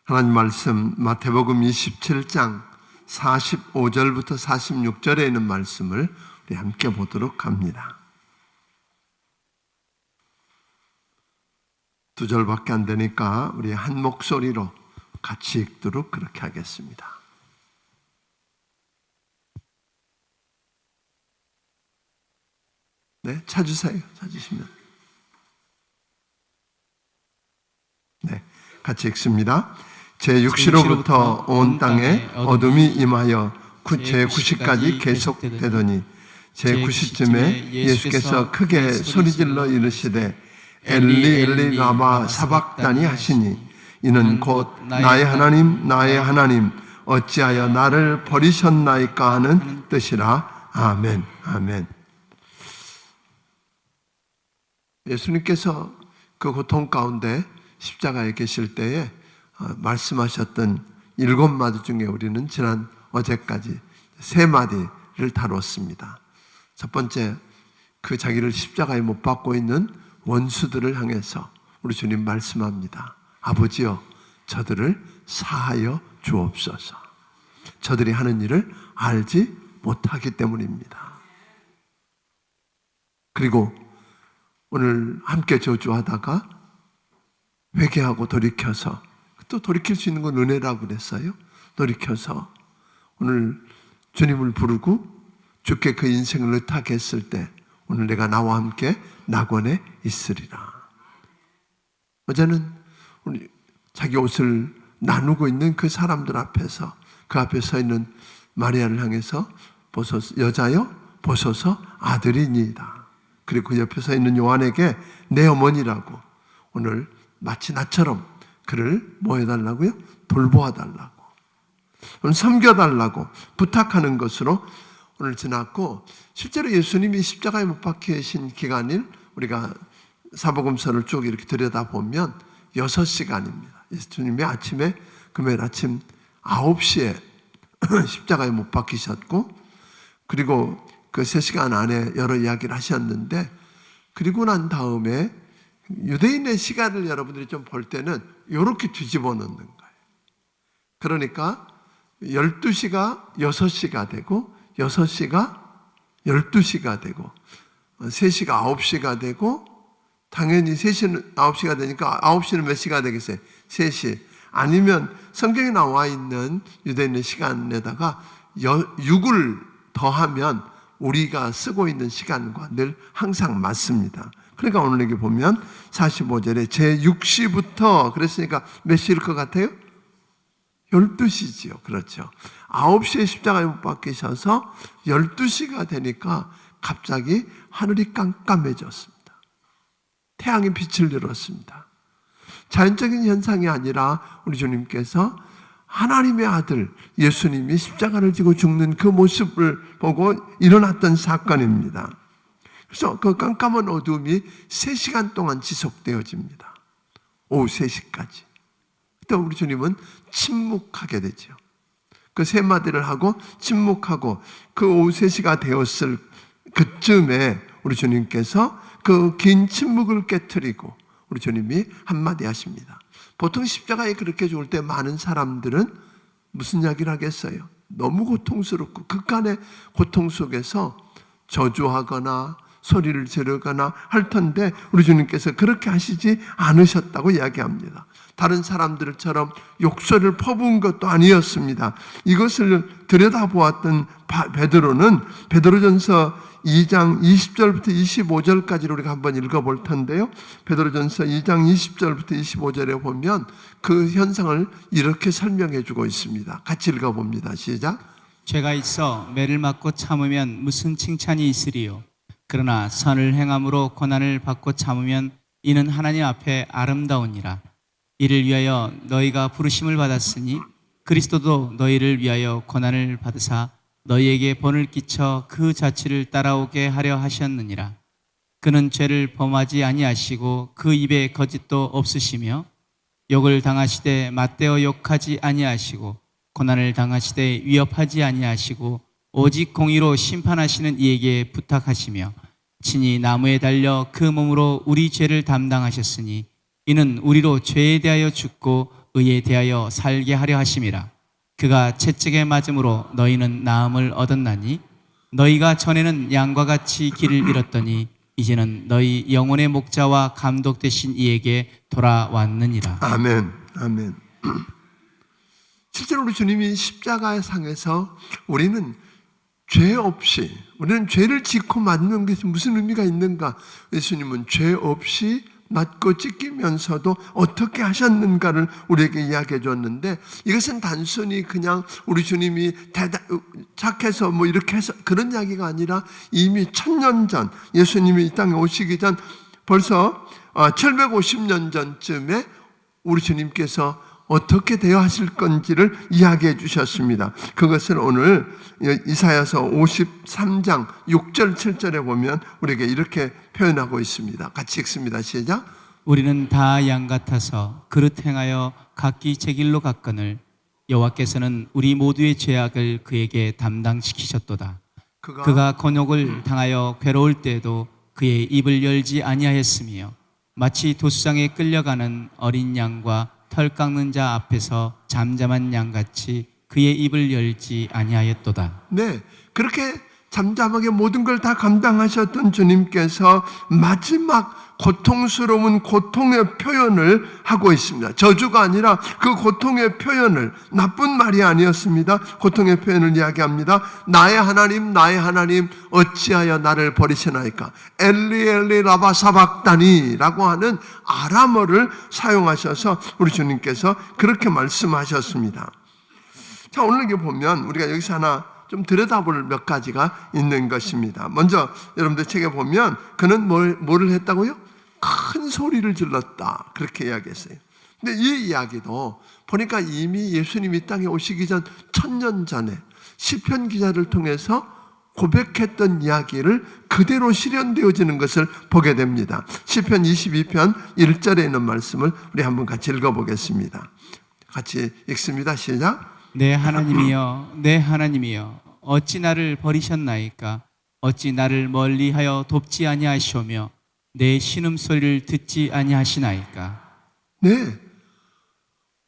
하나님 말씀 마태복음 27장 45절부터 46절에 있는 말씀을 우리 함께 보도록 합니다. 두 절밖에 안 되니까 우리 한 목소리로 같이 읽도록 그렇게 하겠습니다. 네, 찾으세요. 찾으시면. 네, 같이 읽습니다. 제6시로부터 온 땅에 어둠이 임하여 제9시까지 계속되더니 제9시쯤에 예수께서 크게 소리질러 이르시되 엘리 엘리 라마 사박다니 하시니 이는 곧 나의 하나님 나의 하나님 어찌하여 나를 버리셨나이까 하는 뜻이라. 아멘. 아멘. 예수님께서 그 고통 가운데 십자가에 계실 때에 말씀하셨던 7마디 중에 우리는 지난 어제까지 3마디를 다뤘습니다. 첫 번째, 그 자기를 십자가에 못 박고 있는 원수들을 향해서 우리 주님 말씀합니다. 아버지여, 저들을 사하여 주옵소서. 저들이 하는 일을 알지 못하기 때문입니다. 그리고 오늘 함께 저주하다가 회개하고 돌이켜서, 또 돌이킬 수 있는 건 은혜라고 그랬어요. 돌이켜서 오늘 주님을 부르고 주께 그 인생을 의탁했을 때 오늘 내가 나와 함께 낙원에 있으리라. 어제는 우리 자기 옷을 나누고 있는 그 사람들 앞에서, 그 앞에 서 있는 마리아를 향해서 여자여 보소서 아들이니이다. 그리고 그 옆에 서 있는 요한에게 내 어머니라고, 오늘 마치 나처럼 그를 뭐 해달라고요? 돌보아달라고, 오늘 섬겨달라고 부탁하는 것으로 오늘 지났고, 실제로 예수님이 십자가에 못 박히신 기간을 우리가 사복음서를 쭉 이렇게 들여다보면 6시간입니다. 예수님이 아침에, 금요일 아침 9시에 십자가에 못 박히셨고, 그리고 그 3시간 안에 여러 이야기를 하셨는데, 그리고 난 다음에 유대인의 시간을 여러분들이 좀 볼 때는 이렇게 뒤집어 놓는 거예요. 그러니까 12시가 6시가 되고, 6시가 12시가 되고, 3시가 9시가 되고, 당연히 3시는 9시가 되니까 9시는 몇 시가 되겠어요? 3시. 아니면 성경에 나와 있는 유대인의 시간에다가 6을 더하면 우리가 쓰고 있는 시간과 늘 항상 맞습니다. 그러니까 오늘 여기 보면 45절에 제6시부터, 그랬으니까 몇 시일 것 같아요? 12시지요. 그렇죠. 9시에 십자가에 못 박히셔서 12시가 되니까 갑자기 하늘이 깜깜해졌습니다. 태양이 빛을 잃었습니다. 자연적인 현상이 아니라 우리 주님께서 하나님의 아들 예수님이 십자가를 지고 죽는 그 모습을 보고 일어났던 사건입니다. 그래서 그 깜깜한 어둠이 3시간 동안 지속되어집니다. 오후 3시까지. 그때 우리 주님은 침묵하게 되죠. 그 3마디를 하고 침묵하고, 그 오후 3시가 되었을 그쯤에 우리 주님께서 그 긴 침묵을 깨트리고 우리 주님이 한마디 하십니다. 보통 십자가에 그렇게 죽을 때 많은 사람들은 무슨 이야기를 하겠어요? 너무 고통스럽고 극한의 고통 속에서 저주하거나 소리를 지르거나 할 텐데, 우리 주님께서 그렇게 하시지 않으셨다고 이야기합니다. 다른 사람들처럼 욕설을 퍼부은 것도 아니었습니다. 이것을 들여다보았던 베드로는 베드로전서 2장 20절부터 25절까지를 우리가 한번 읽어볼 텐데요. 베드로전서 2장 20절부터 25절에 보면 그 현상을 이렇게 설명해 주고 있습니다. 같이 읽어봅니다. 시작. 죄가 있어 매를 맞고 참으면 무슨 칭찬이 있으리요. 그러나 선을 행함으로 고난을 받고 참으면 이는 하나님 앞에 아름다우니라. 이를 위하여 너희가 부르심을 받았으니 그리스도도 너희를 위하여 고난을 받으사 너희에게 본을 끼쳐 그 자취를 따라오게 하려 하셨느니라. 그는 죄를 범하지 아니하시고 그 입에 거짓도 없으시며 욕을 당하시되 맞대어 욕하지 아니하시고 고난을 당하시되 위협하지 아니하시고 오직 공의로 심판하시는 이에게 부탁하시며 친히 나무에 달려 그 몸으로 우리 죄를 담당하셨으니 이는 우리로 죄에 대하여 죽고 의에 대하여 살게 하려 하심이라. 그가 채찍에 맞음으로 너희는 나음을 얻었나니 너희가 전에는 양과 같이 길을 잃었더니 이제는 너희 영혼의 목자와 감독 되신 이에게 돌아왔느니라. 아멘. 아멘. 실제로 우리 주님이 십자가의 상에서 우리는 죄 없이, 우리는 죄를 짓고 맞는 것이 무슨 의미가 있는가? 예수님은 죄 없이 맞고 찢기면서도 어떻게 하셨는가를 우리에게 이야기해 줬는데, 이것은 단순히 그냥 우리 주님이 착해서 뭐 이렇게 해서 그런 이야기가 아니라 이미 1000년 전, 예수님이 이 땅에 오시기 전 벌써 750년 전쯤에 우리 주님께서 어떻게 되어 하실 건지를 이야기해 주셨습니다. 그것을 오늘 이사야서 53장 6절 7절에 보면 우리에게 이렇게 표현하고 있습니다. 같이 읽습니다. 시작. 우리는 다 양 같아서 그릇 행하여 각기 제 길로 갔거늘 여호와께서는 우리 모두의 죄악을 그에게 담당시키셨도다. 그가 곤욕을 당하여 괴로울 때에도 그의 입을 열지 아니하였으며 마치 도수장에 끌려가는 어린 양과 털 깎는 자 앞에서 잠잠한 양같이 그의 입을 열지 아니하였도다. 네, 그렇게 잠잠하게 모든 걸 다 감당하셨던 주님께서 마지막 고통스러운 고통의 표현을 하고 있습니다. 저주가 아니라 그 고통의 표현을, 나쁜 말이 아니었습니다. 고통의 표현을 이야기합니다. 나의 하나님, 나의 하나님, 어찌하여 나를 버리시나이까? 엘리 엘리 라바 사박다니 라고 하는 아람어를 사용하셔서 우리 주님께서 그렇게 말씀하셨습니다. 자, 오늘 여기 보면 우리가 여기서 하나 좀 들여다볼 몇 가지가 있는 것입니다. 먼저 여러분들 책에 보면 그는 뭐를 했다고요? 큰 소리를 질렀다, 그렇게 이야기했어요. 근데 이 이야기도 보니까 이미 예수님이 땅에 오시기 전 1000년 전에 시편 기자를 통해서 고백했던 이야기를 그대로 실현되어지는 것을 보게 됩니다. 시편 22편 1절에 있는 말씀을 우리 한번 같이 읽어보겠습니다. 같이 읽습니다. 시작. 내 하나님이여, 내 하나님이여, 어찌 나를 버리셨나이까? 어찌 나를 멀리하여 돕지 아니하시오며 내 신음소리를 듣지 아니하시나이까? 네,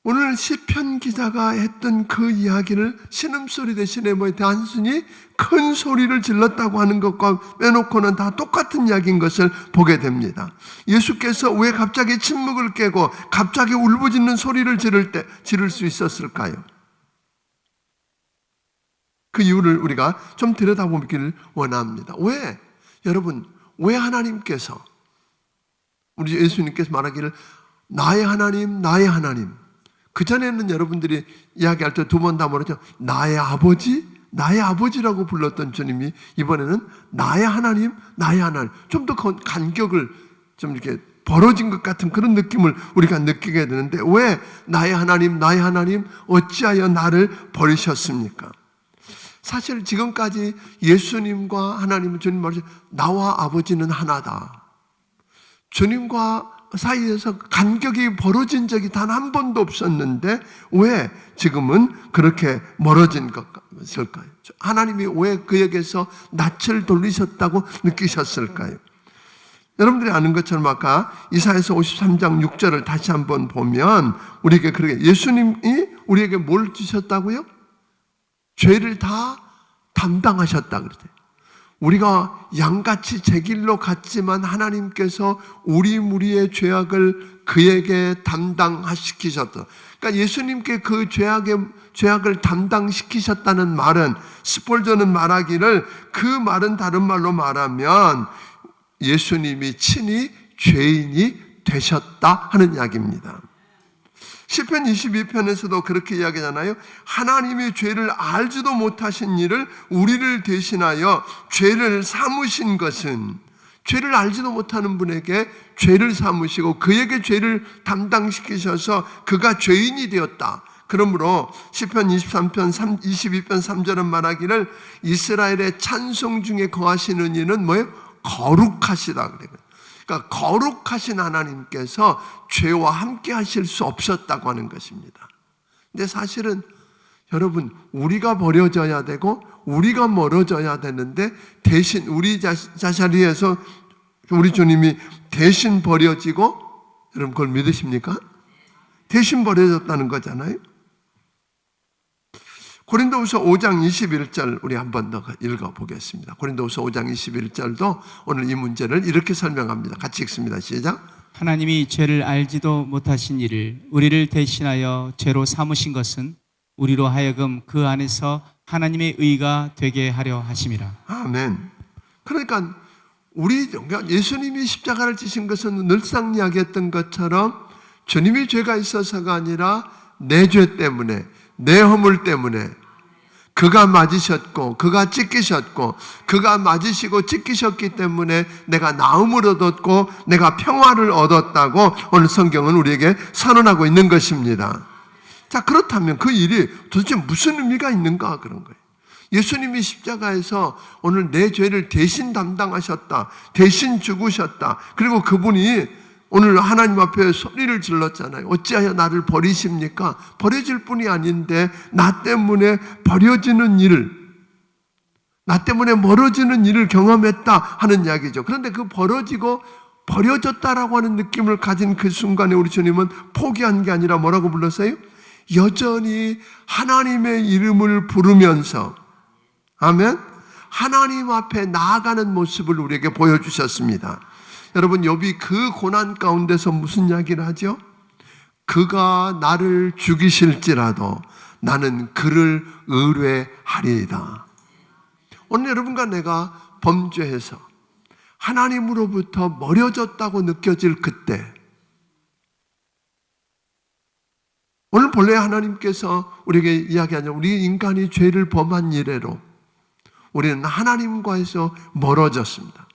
오늘 시편 기자가 했던 그 이야기를 신음소리 대신에 단순히 큰 소리를 질렀다고 하는 것과 빼놓고는 다 똑같은 이야기인 것을 보게 됩니다. 예수께서 왜 갑자기 침묵을 깨고 갑자기 울부짖는 소리를 지를 수 있었을까요? 그 이유를 우리가 좀 들여다보기를 원합니다. 왜? 여러분, 왜 하나님께서, 우리 예수님께서 말하기를 나의 하나님, 나의 하나님. 그전에는 여러분들이 이야기할 때 두 번 다 뭐랬죠? 나의 아버지, 나의 아버지라고 불렀던 주님이 이번에는 나의 하나님, 나의 하나님. 좀 더 간격을 좀 이렇게 벌어진 것 같은 그런 느낌을 우리가 느끼게 되는데, 왜 나의 하나님, 나의 하나님, 어찌하여 나를 버리셨습니까? 사실 지금까지 예수님과 하나님, 주님 말씀, 나와 아버지는 하나다. 주님과 사이에서 간격이 벌어진 적이 단 한 번도 없었는데 왜 지금은 그렇게 멀어진 것일까요? 하나님이 왜 그에게서 낯을 돌리셨다고 느끼셨을까요? 여러분들이 아는 것처럼 아까 이사야서 53장 6절을 다시 한번 보면 우리에게 그렇게 예수님이 우리에게 뭘 주셨다고요? 죄를 다 담당하셨다 그러죠. 우리가 양같이 제 길로 갔지만 하나님께서 우리 무리의 죄악을 그에게 담당시키셨다. 그러니까 예수님께 그 죄악을 담당시키셨다는 말은, 스폴저는 말하기를, 그 말은 다른 말로 말하면 예수님이 친히 죄인이 되셨다 하는 이야기입니다. 시편 22편에서도 그렇게 이야기하잖아요. 하나님이 죄를 알지도 못하신 일을 우리를 대신하여 죄를 삼으신 것은, 죄를 알지도 못하는 분에게 죄를 삼으시고 그에게 죄를 담당시키셔서 그가 죄인이 되었다. 그러므로 시편 22편 3절은 말하기를 이스라엘의 찬송 중에 거하시는 이는 뭐예요? 거룩하시다 그래요. 그러니까 거룩하신 하나님께서 죄와 함께 하실 수 없었다고 하는 것입니다. 근데 사실은 여러분, 우리가 버려져야 되고 우리가 멀어져야 되는데 대신 우리 자리에서 우리 주님이 대신 버려지고, 여러분 그걸 믿으십니까? 대신 버려졌다는 거잖아요. 고린도후서 5장 21절 우리 한 번 더 읽어보겠습니다. 고린도후서 5장 21절도 오늘 이 문제를 이렇게 설명합니다. 같이 읽습니다. 시작. 하나님이 죄를 알지도 못하신 이를 우리를 대신하여 죄로 삼으신 것은 우리로 하여금 그 안에서 하나님의 의가 되게 하려 하심이라. 아멘. 그러니까 예수님이 십자가를 지신 것은 늘상 이야기했던 것처럼 주님이 죄가 있어서가 아니라 내 죄 때문에, 내 허물 때문에 그가 맞으셨고 그가 찢기셨고 그가 맞으시고 찢기셨기 때문에 내가 나음을 얻었고 내가 평화를 얻었다고 오늘 성경은 우리에게 선언하고 있는 것입니다. 자, 그렇다면 그 일이 도대체 무슨 의미가 있는가 그런 거예요. 예수님이 십자가에서 오늘 내 죄를 대신 담당하셨다, 대신 죽으셨다. 그리고 그분이 오늘 하나님 앞에 소리를 질렀잖아요. 어찌하여 나를 버리십니까? 버려질 뿐이 아닌데 나 때문에 버려지는 일을, 나 때문에 멀어지는 일을 경험했다 하는 이야기죠. 그런데 그 버려졌다라고 하는 느낌을 가진 그 순간에 우리 주님은 포기한 게 아니라 뭐라고 불렀어요? 여전히 하나님의 이름을 부르면서, 아멘, 하나님 앞에 나아가는 모습을 우리에게 보여주셨습니다. 여러분, 욥이 그 고난 가운데서 무슨 이야기를 하죠? 그가 나를 죽이실지라도 나는 그를 의뢰하리이다. 오늘 여러분과 내가 범죄해서 하나님으로부터 멀어졌다고 느껴질 그때, 오늘 본래 하나님께서 우리에게 이야기하냐, 우리 인간이 죄를 범한 이래로 우리는 하나님과에서 멀어졌습니다.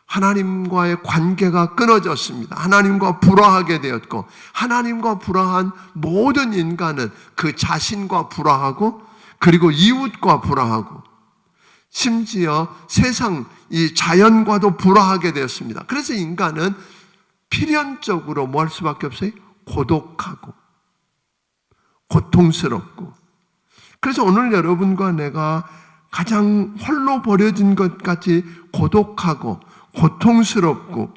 하나님과의 관계가 끊어졌습니다. 하나님과 불화하게 되었고, 하나님과 불화한 모든 인간은 그 자신과 불화하고, 그리고 이웃과 불화하고, 심지어 세상 이 자연과도 불화하게 되었습니다. 그래서 인간은 필연적으로 뭐 할 수밖에 없어요? 고독하고 고통스럽고. 그래서 오늘 여러분과 내가 가장 홀로 버려진 것 같이 고독하고 고통스럽고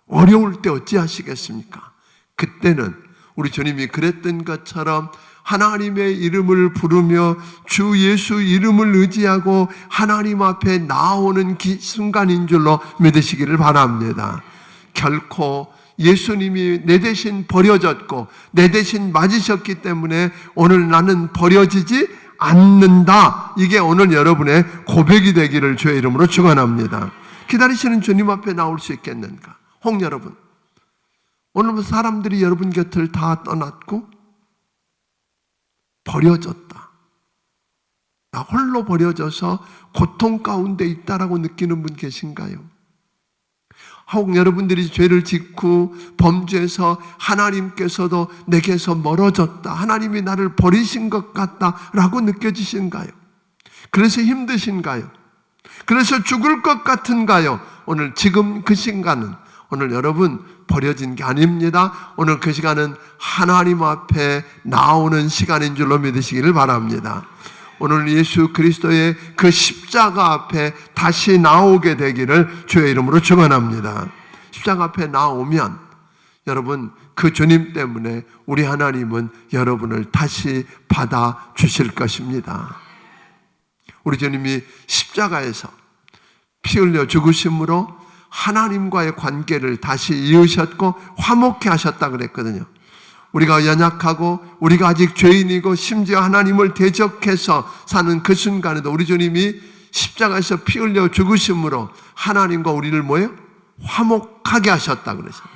어려울 때 어찌하시겠습니까? 그때는 우리 주님이 그랬던 것처럼 하나님의 이름을 부르며 주 예수 이름을 의지하고 하나님 앞에 나오는 순간인 줄로 믿으시기를 바랍니다. 결코 예수님이 내 대신 버려졌고 내 대신 맞으셨기 때문에 오늘 나는 버려지지 않는다. 이게 오늘 여러분의 고백이 되기를 주의 이름으로 축원합니다. 기다리시는 주님 앞에 나올 수 있겠는가? 혹 여러분, 오늘 사람들이 여러분 곁을 다 떠났고 버려졌다, 나 홀로 버려져서 고통 가운데 있다라고 느끼는 분 계신가요? 혹 여러분들이 죄를 짓고 범죄해서 하나님께서도 내게서 멀어졌다, 하나님이 나를 버리신 것 같다라고 느껴지신가요? 그래서 힘드신가요? 그래서 죽을 것 같은가요? 오늘 지금 그 시간은, 오늘 여러분 버려진 게 아닙니다. 오늘 그 시간은 하나님 앞에 나오는 시간인 줄로 믿으시기를 바랍니다. 오늘 예수 그리스도의 그 십자가 앞에 다시 나오게 되기를 주의 이름으로 축원합니다. 십자가 앞에 나오면 여러분, 그 주님 때문에 우리 하나님은 여러분을 다시 받아 주실 것입니다. 우리 주님이 십자가에서 피 흘려 죽으심으로 하나님과의 관계를 다시 이으셨고 화목케 하셨다 그랬거든요. 우리가 연약하고 우리가 아직 죄인이고 심지어 하나님을 대적해서 사는 그 순간에도 우리 주님이 십자가에서 피 흘려 죽으심으로 하나님과 우리를 뭐예요? 화목하게 하셨다 그랬어요.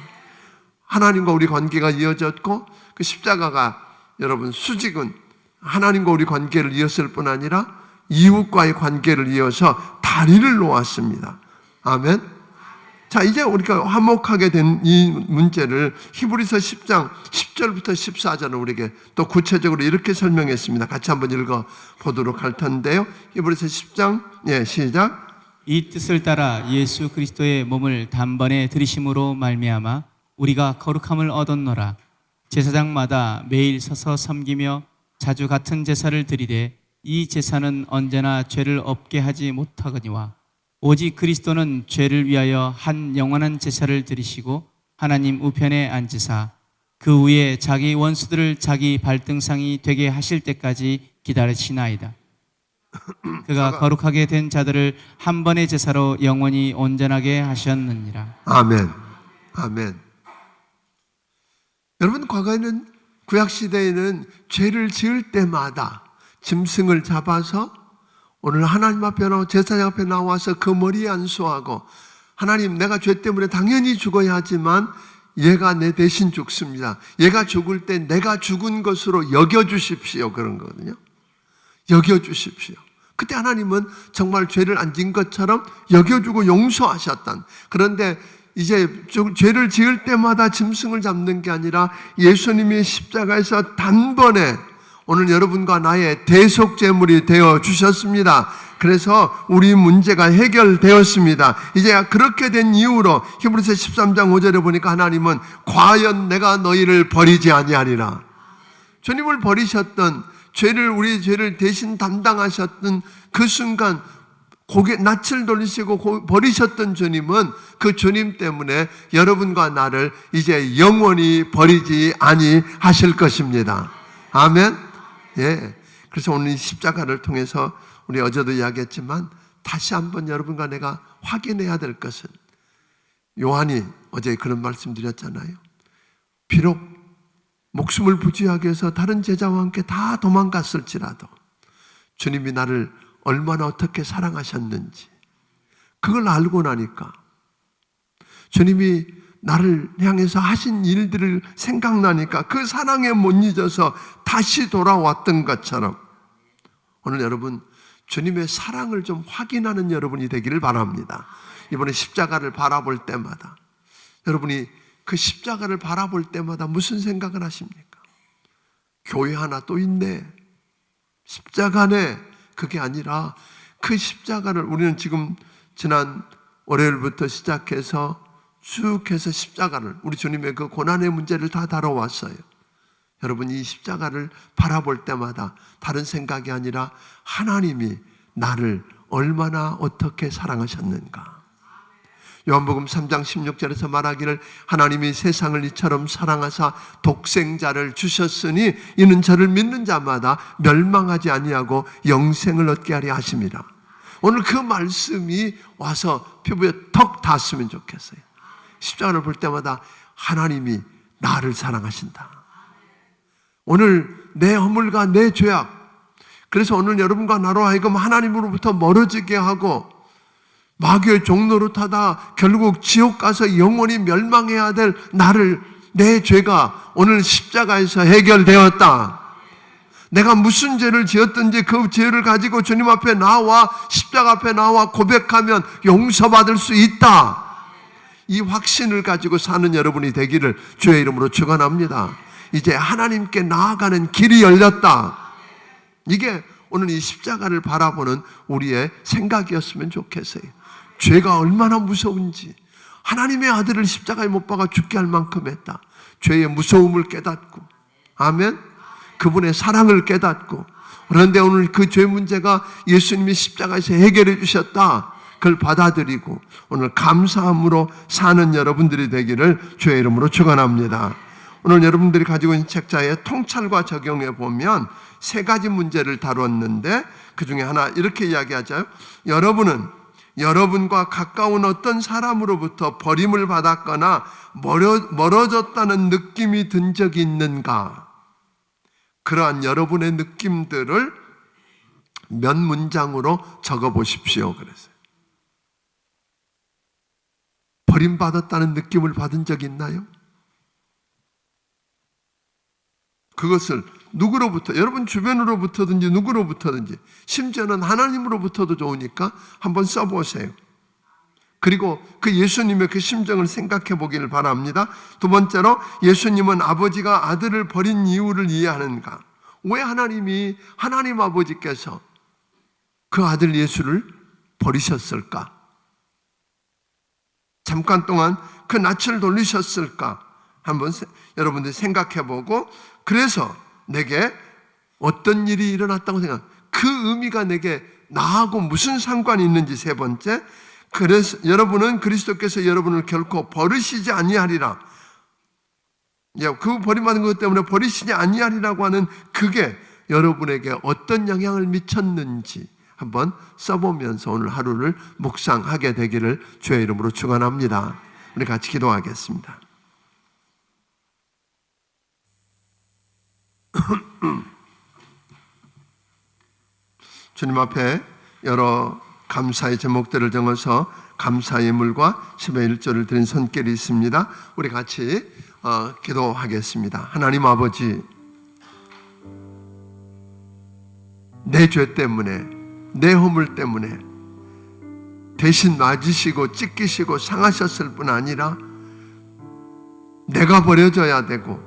하나님과 우리 관계가 이어졌고, 그 십자가가 여러분 수직은 하나님과 우리 관계를 이었을 뿐 아니라 이웃과의 관계를 이어서 다리를 놓았습니다. 아멘. 자, 이제 우리가 화목하게 된 이 문제를 히브리서 10장 10절부터 14절은 우리에게 또 구체적으로 이렇게 설명했습니다. 같이 한번 읽어보도록 할 텐데요. 히브리서 10장, 시작. 이 뜻을 따라 예수 그리스도의 몸을 단번에 들이심으로 말미암아 우리가 거룩함을 얻었노라. 제사장마다 매일 서서 섬기며 자주 같은 제사를 드리되 이 제사는 언제나 죄를 없게 하지 못하거니와 오직 그리스도는 죄를 위하여 한 영원한 제사를 드리시고 하나님 우편에 앉으사 그 후에 자기 원수들을 자기 발등상이 되게 하실 때까지 기다리시나이다. 그가 거룩하게 된 자들을 한 번의 제사로 영원히 온전하게 하셨느니라. 아멘. 아멘. 여러분, 과거에는 구약시대에는 죄를 지을 때마다 짐승을 잡아서 오늘 하나님 앞에 나와 제사장 앞에 나와서 그 머리에 안수하고, 하나님, 내가 죄 때문에 당연히 죽어야 하지만 얘가 내 대신 죽습니다. 얘가 죽을 때 내가 죽은 것으로 여겨주십시오. 그런 거거든요. 여겨주십시오. 그때 하나님은 정말 죄를 안 진 것처럼 여겨주고 용서하셨던. 그런데 이제 죄를 지을 때마다 짐승을 잡는 게 아니라 예수님이 십자가에서 단번에 오늘 여러분과 나의 대속제물이 되어 주셨습니다. 그래서 우리 문제가 해결되었습니다. 이제 그렇게 된 이후로 히브리서 13장 5절에 보니까 하나님은 과연 내가 너희를 버리지 아니하리라. 주님을 버리셨던, 우리 죄를 대신 담당하셨던 그 순간 낯을 돌리시고 버리셨던 주님은 그 주님 때문에 여러분과 나를 이제 영원히 버리지 아니하실 것입니다. 아멘. 예. 그래서 오늘 이 십자가를 통해서 우리 어제도 이야기했지만 다시 한번 여러분과 내가 확인해야 될 것은, 요한이 어제 그런 말씀 드렸잖아요. 비록 목숨을 부지하기 위해서 다른 제자와 함께 다 도망갔을지라도 주님이 나를 얼마나 어떻게 사랑하셨는지 그걸 알고 나니까, 주님이 나를 향해서 하신 일들을 생각나니까 그 사랑에 못 잊어서 다시 돌아왔던 것처럼 오늘 여러분 주님의 사랑을 좀 확인하는 여러분이 되기를 바랍니다. 이번에 십자가를 바라볼 때마다 여러분이 그 십자가를 바라볼 때마다 무슨 생각을 하십니까? 교회 하나 또 있네, 십자가네. 그게 아니라 그 십자가를 우리는 지금 지난 월요일부터 시작해서 쭉 해서 십자가를, 우리 주님의 그 고난의 문제를 다 다뤄왔어요. 여러분, 이 십자가를 바라볼 때마다 다른 생각이 아니라 하나님이 나를 얼마나 어떻게 사랑하셨는가. 요한복음 3장 16절에서 말하기를 하나님이 세상을 이처럼 사랑하사 독생자를 주셨으니 이는 저를 믿는 자마다 멸망하지 아니하고 영생을 얻게 하려 하심이라. 오늘 그 말씀이 와서 피부에 턱 닿았으면 좋겠어요. 십자가를 볼 때마다 하나님이 나를 사랑하신다. 오늘 내 허물과 내 죄악, 그래서 오늘 여러분과 나로 하여금 하나님으로부터 멀어지게 하고 마귀의 종로로 타다 결국 지옥 가서 영원히 멸망해야 될 나를, 내 죄가 오늘 십자가에서 해결되었다. 내가 무슨 죄를 지었든지 그 죄를 가지고 주님 앞에 나와 십자가 앞에 나와 고백하면 용서받을 수 있다. 이 확신을 가지고 사는 여러분이 되기를 주의 이름으로 축원합니다. 이제 하나님께 나아가는 길이 열렸다. 이게 오늘 이 십자가를 바라보는 우리의 생각이었으면 좋겠어요. 죄가 얼마나 무서운지, 하나님의 아들을 십자가에 못 박아 죽게 할 만큼 했다. 죄의 무서움을 깨닫고, 아멘. 그분의 사랑을 깨닫고, 그런데 오늘 그 죄 문제가 예수님이 십자가에서 해결해 주셨다. 그걸 받아들이고 오늘 감사함으로 사는 여러분들이 되기를 주의 이름으로 축원합니다. 오늘 여러분들이 가지고 있는 책자에 통찰과 적용해 보면 세 가지 문제를 다뤘는데 그 중에 하나 이렇게 이야기하죠. 여러분은 여러분과 가까운 어떤 사람으로부터 버림을 받았거나 멀어졌다는 느낌이 든 적이 있는가? 그러한 여러분의 느낌들을 몇 문장으로 적어 보십시오. 그랬어요. 버림받았다는 느낌을 받은 적이 있나요? 그것을 누구로부터, 여러분 주변으로부터든지 누구로부터든지, 심지어는 하나님으로부터도 좋으니까 한번 써보세요. 그리고 그 예수님의 그 심정을 생각해 보기를 바랍니다. 두 번째로, 예수님은 아버지가 아들을 버린 이유를 이해하는가? 왜 하나님 아버지께서 그 아들 예수를 버리셨을까? 잠깐 동안 그 낯을 돌리셨을까? 한번 여러분들 생각해 보고, 그래서 내게 어떤 일이 일어났다고 그 의미가 내게 나하고 무슨 상관이 있는지. 세 번째, 그래서 여러분은 그리스도께서 여러분을 결코 버리시지 아니하리라. 그 버림받은 것 때문에 버리시지 아니하리라고 하는 그게 여러분에게 어떤 영향을 미쳤는지 한번 써보면서 오늘 하루를 묵상하게 되기를 주의 이름으로 축원합니다. 우리 같이 기도하겠습니다. 주님 앞에 여러 감사의 제목들을 정해서 감사 예물과 10의 1조를 드린 손길이 있습니다. 우리 같이 기도하겠습니다. 하나님 아버지, 내 죄 때문에, 내 허물 때문에 대신 맞으시고 찢기시고 상하셨을 뿐 아니라 내가 버려져야 되고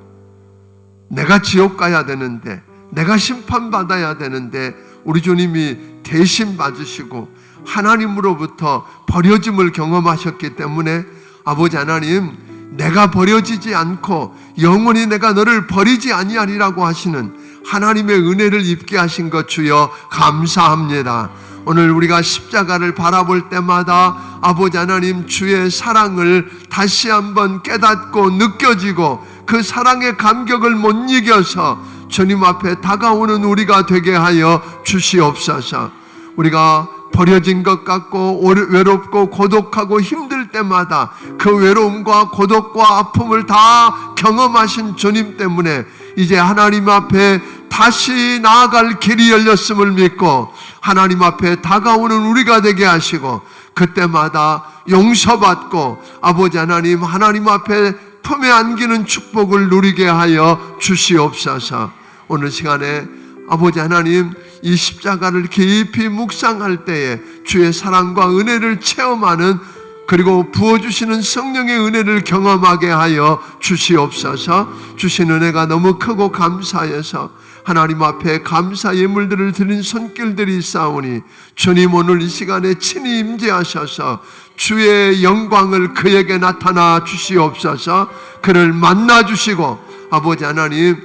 내가 지옥 가야 되는데, 내가 심판받아야 되는데 우리 주님이 대신 맞으시고 하나님으로부터 버려짐을 경험하셨기 때문에 아버지 하나님, 내가 버려지지 않고 영원히 내가 너를 버리지 아니하리라고 하시는 하나님의 은혜를 입게 하신 것 주여 감사합니다. 오늘 우리가 십자가를 바라볼 때마다 아버지 하나님, 주의 사랑을 다시 한번 깨닫고 느껴지고 그 사랑의 감격을 못 이겨서 주님 앞에 다가오는 우리가 되게 하여 주시옵소서. 우리가 버려진 것 같고 외롭고 고독하고 힘들 때마다 그 외로움과 고독과 아픔을 다 경험하신 주님 때문에 이제 하나님 앞에 다시 나아갈 길이 열렸음을 믿고 하나님 앞에 다가오는 우리가 되게 하시고, 그때마다 용서받고 아버지 하나님, 하나님 앞에 품에 안기는 축복을 누리게 하여 주시옵소서. 오늘 시간에 아버지 하나님, 이 십자가를 깊이 묵상할 때에 주의 사랑과 은혜를 체험하는, 그리고 부어주시는 성령의 은혜를 경험하게 하여 주시옵소서. 주신 은혜가 너무 크고 감사해서 하나님 앞에 감사 예물들을 드린 손길들이 있사오니 주님, 오늘 이 시간에 친히 임재하셔서 주의 영광을 그에게 나타나 주시옵소서. 그를 만나 주시고 아버지 하나님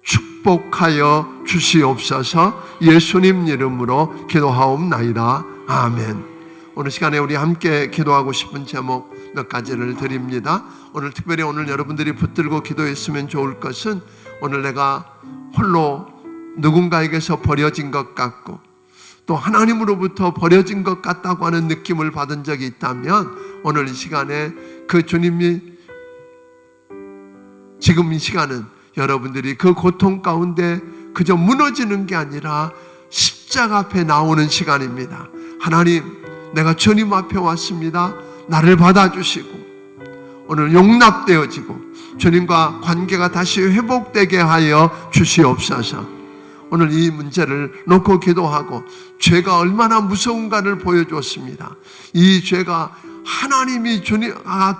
축복하여 주시옵소서. 예수님 이름으로 기도하옵나이다. 아멘. 오늘 시간에 우리 함께 기도하고 싶은 제목 몇 가지를 드립니다. 오늘 특별히 오늘 여러분들이 붙들고 기도했으면 좋을 것은, 오늘 내가 홀로 누군가에게서 버려진 것 같고 또 하나님으로부터 버려진 것 같다고 하는 느낌을 받은 적이 있다면, 오늘 이 시간에 그 주님이, 지금 이 시간은 여러분들이 그 고통 가운데 그저 무너지는 게 아니라 십자가 앞에 나오는 시간입니다. 하나님, 내가 주님 앞에 왔습니다. 나를 받아주시고 오늘 용납되어지고 주님과 관계가 다시 회복되게 하여 주시옵소서. 오늘 이 문제를 놓고 기도하고, 죄가 얼마나 무서운가를 보여주었습니다. 이 죄가 하나님이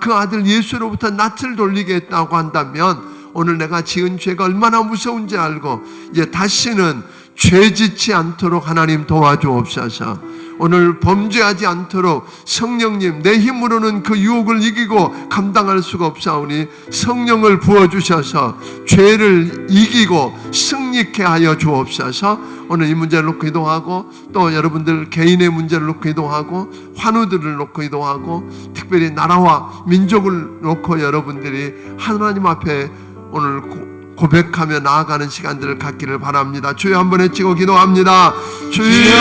그 아들 예수로부터 낯을 돌리게 했다고 한다면, 오늘 내가 지은 죄가 얼마나 무서운지 알고 이제 다시는 죄 짓지 않도록 하나님 도와주옵소서. 오늘 범죄하지 않도록 성령님, 내 힘으로는 그 유혹을 이기고 감당할 수가 없사오니 성령을 부어주셔서 죄를 이기고 승리케 하여 주옵소서. 오늘 이 문제를 놓고 기도하고, 또 여러분들 개인의 문제를 놓고 기도하고, 환우들을 놓고 기도하고, 특별히 나라와 민족을 놓고 여러분들이 하나님 앞에 오늘 고백하며 나아가는 시간들을 갖기를 바랍니다. 주여 한번 외치고 기도합니다. 주여!